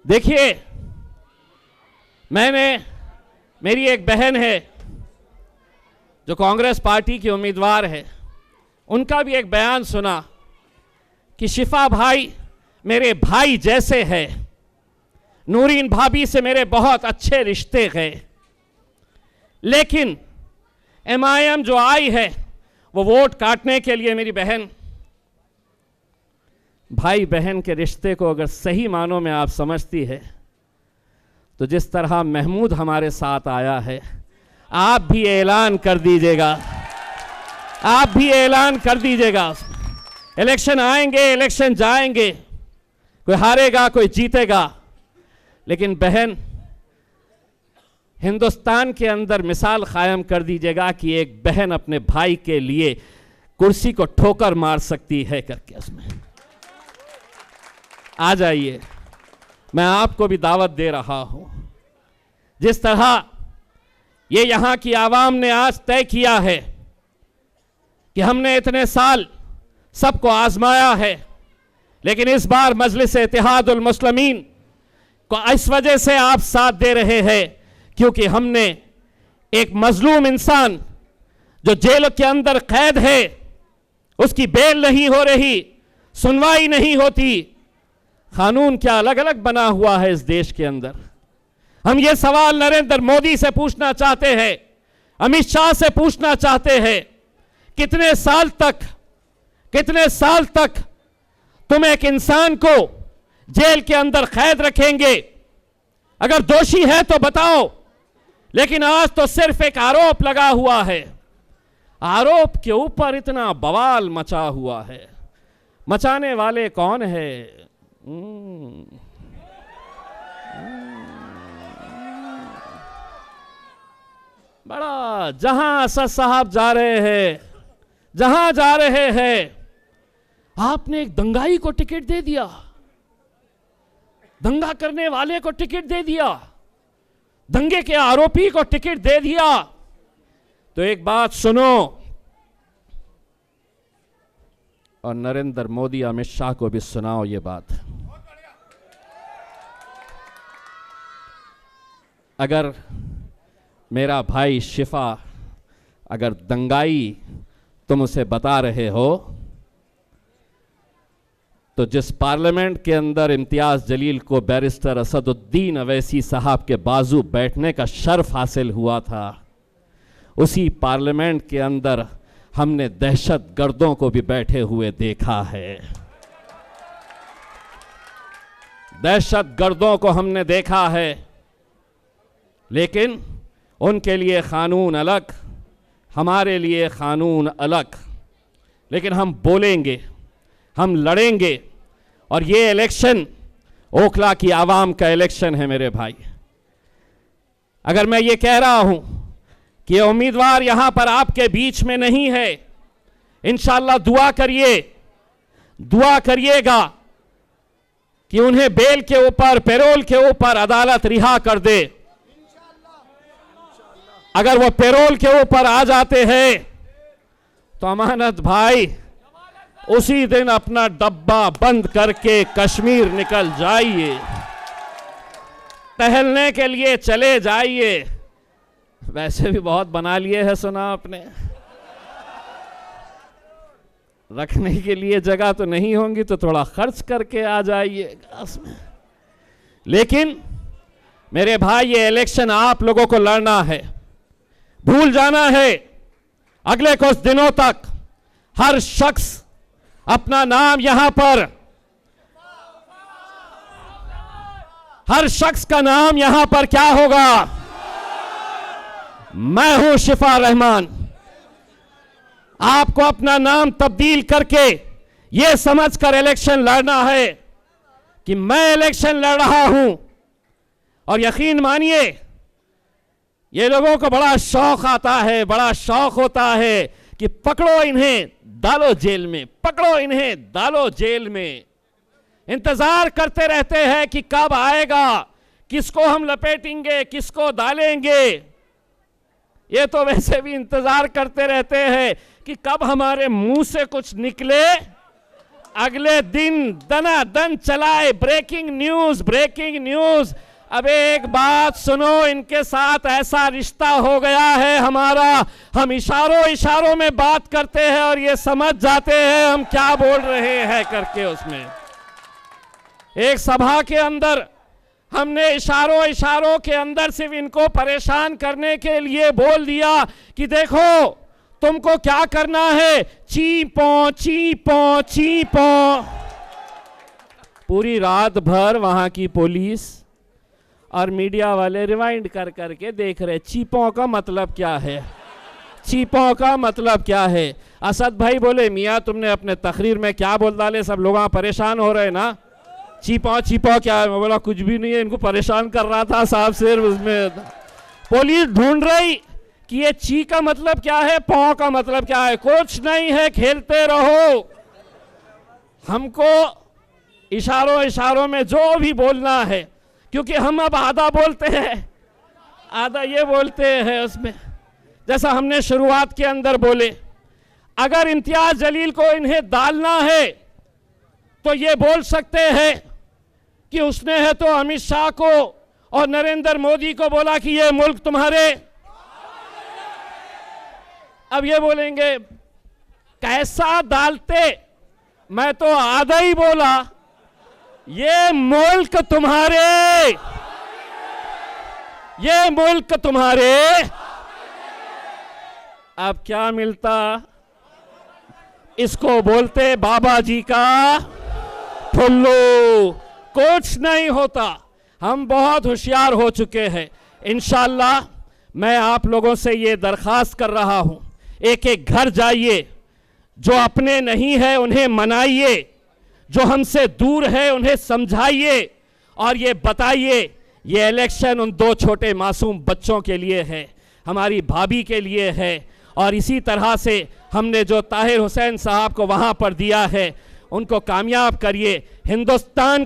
देखिए, मेरी एक बहन है जो कांग्रेस पार्टी की उम्मीदवार है, उनका भी एक बयान सुना कि शिफा भाई मेरे भाई जैसे है, नूरीन भाभी से मेरे बहुत अच्छे रिश्ते गए, लेकिन MIM जो आई है वो वोट काटने के लिए मेरी बहन, भाई बहन के रिश्ते को अगर सही मानों में आप समझती है तो जिस तरह महमूद हमारे साथ आया है, आप भी ऐलान कर दीजिएगा, आप भी ऐलान कर दीजिएगा। इलेक्शन आएंगे, इलेक्शन जाएंगे, कोई हारेगा कोई जीतेगा, लेकिन बहन हिंदुस्तान के अंदर मिसाल कायम कर दीजिएगा कि एक बहन अपने भाई के लिए कुर्सी को ठोकर मार सकती है करके। उसमें आ जाइए, मैं आपको भी दावत दे रहा हूं। जिस तरह ये यहां की आवाम ने आज तय किया है कि हमने इतने साल सबको आजमाया है, लेकिन इस बार मजलिस इत्तेहादुल मुस्लिमीन को इस वजह से आप साथ दे रहे हैं क्योंकि हमने एक मजलूम इंसान जो जेल के अंदर कैद है, उसकी बेल नहीं हो रही, सुनवाई नहीं होती, कानून क्या अलग अलग बना हुआ है इस देश के अंदर। हम ये सवाल नरेंद्र मोदी से पूछना चाहते हैं, अमित शाह से पूछना चाहते हैं, कितने साल तक तुम एक इंसान को जेल के अंदर कैद रखेंगे? अगर दोषी है तो बताओ, लेकिन आज तो सिर्फ एक आरोप लगा हुआ है, आरोप के ऊपर इतना बवाल मचा हुआ है। मचाने वाले कौन है? बड़ा जहां असद साहब जा रहे हैं, जहां जा रहे हैं, आपने एक दंगाई को टिकट दे दिया, दंगा करने वाले को टिकट दे दिया, दंगे के आरोपी को टिकट दे दिया। तो एक बात सुनो, और नरेंद्र मोदी अमित शाह को भी सुनाओ ये बात। अगर मेरा भाई शिफा अगर दंगाई तुम उसे बता रहे हो, तो जिस पार्लियामेंट के अंदर इम्तियाज जलील को बैरिस्टर असदुद्दीन अवैसी साहब के बाजू बैठने का शर्फ हासिल हुआ था, उसी पार्लियामेंट के अंदर हमने दहशत गर्दों को भी बैठे हुए देखा है। दहशत गर्दों को हमने देखा है, लेकिन उनके लिए कानून अलग, हमारे लिए कानून अलग। लेकिन हम बोलेंगे, हम लड़ेंगे, और ये इलेक्शन ओखला की आवाम का इलेक्शन है मेरे भाई। अगर मैं ये कह रहा हूं कि उम्मीदवार यहां पर आपके बीच में नहीं है, इंशाअल्लाह दुआ करिए, दुआ करिएगा कि उन्हें बेल के ऊपर, पैरोल के ऊपर अदालत रिहा कर दे। अगर वो पैरोल के ऊपर आ जाते हैं तो अमानत भाई उसी दिन अपना डब्बा बंद करके कश्मीर निकल जाइए, टहलने के लिए चले जाइए। वैसे भी बहुत बना लिए है, सुना आपने, रखने के लिए जगह तो नहीं होंगी तो थोड़ा खर्च करके आ जाइए उसमें। लेकिन मेरे भाई, ये इलेक्शन आप लोगों को लड़ना है, भूल जाना है। अगले कुछ दिनों तक हर शख्स अपना नाम यहां पर, हर शख्स का नाम यहां पर क्या होगा? मैं हूं शिफा रहमान। आपको अपना नाम तब्दील करके यह समझकर इलेक्शन लड़ना है कि मैं इलेक्शन लड़ रहा हूं। और यकीन मानिए, ये लोगों को बड़ा शौक आता है, बड़ा शौक होता है कि पकड़ो इन्हें, डालो जेल में, पकड़ो इन्हें, डालो जेल में। इंतजार करते रहते हैं कि कब आएगा, किसको हम लपेटेंगे, किसको डालेंगे। ये तो वैसे भी इंतजार करते रहते हैं कि कब हमारे मुंह से कुछ निकले अगले दिन दनादन चलाए, ब्रेकिंग न्यूज, ब्रेकिंग न्यूज। अब एक बात सुनो, इनके साथ ऐसा रिश्ता हो गया है हमारा, हम इशारों इशारों में बात करते हैं और ये समझ जाते हैं हम क्या बोल रहे हैं करके। उसमें एक सभा के अंदर हमने इशारों इशारों के अंदर सिर्फ इनको परेशान करने के लिए बोल दिया कि देखो तुमको क्या करना है, चीपो चीपो चीपो। पूरी रात भर वहां की पुलिस और मीडिया वाले रिवाइंड कर करके देख रहे, चीपों का मतलब क्या है, चीपों का मतलब क्या है। असद भाई बोले, मियाँ तुमने अपने तकरीर में क्या बोल डाले, सब लोग परेशान हो रहे ना, चीपो चीपो क्या है। मैं बोला कुछ भी नहीं है, इनको परेशान कर रहा था साहब सिर्फ। उसमें पुलिस ढूंढ रही कि ये ची का मतलब क्या है, पौ का मतलब क्या है। कुछ नहीं है, खेलते रहो, हमको इशारों इशारों में जो भी बोलना है, क्योंकि हम अब आधा बोलते हैं आधा ये बोलते हैं। उसमें जैसा हमने शुरुआत के अंदर बोले, अगर इम्तियाज जलील को इन्हें डालना है तो ये बोल सकते हैं कि उसने है तो अमित शाह को और नरेंद्र मोदी को बोला कि ये मुल्क तुम्हारे। अब ये बोलेंगे कैसा डालते, मैं तो आधा ही बोला, ये मुल्क तुम्हारे, ये मुल्क तुम्हारे। अब क्या मिलता, इसको बोलते बाबा जी का ठुल्लू, कुछ नहीं होता। हम बहुत होशियार हो चुके हैं। इंशाअल्लाह मैं आप लोगों से ये दरख्वास्त कर रहा हूं, एक एक घर जाइए, जो अपने नहीं है उन्हें मनाइए, जो हमसे दूर है उन्हें समझाइए और ये बताइए ये इलेक्शन उन दो छोटे मासूम बच्चों के लिए है, हमारी भाभी के लिए है। और इसी तरह से हमने जो ताहिर हुसैन साहब को वहाँ पर दिया है, उनको कामयाब करिए। हिंदुस्तान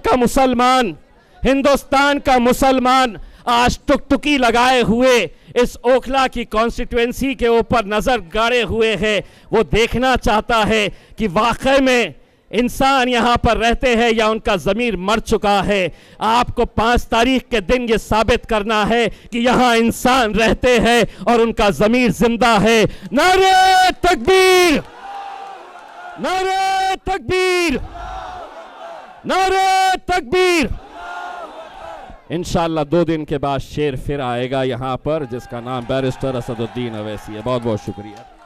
का मुसलमान आज टुकटुकी लगाए हुए इस ओखला की कॉन्स्टिट्यूएंसी के ऊपर नज़र गाड़े हुए है। वो देखना चाहता है कि वाकई में इंसान यहाँ पर रहते हैं या उनका ज़मीर मर चुका है। आपको 5 तारीख के दिन ये साबित करना है कि यहाँ इंसान रहते हैं और उनका ज़मीर जिंदा है। नारे तकबीर, नारे तकबीर, नारे तकबीर। इंशाअल्लाह 2 दिन के बाद शेर फिर आएगा यहाँ पर, जिसका नाम बैरिस्टर असदुद्दीन अवैसी है। बहुत बहुत शुक्रिया।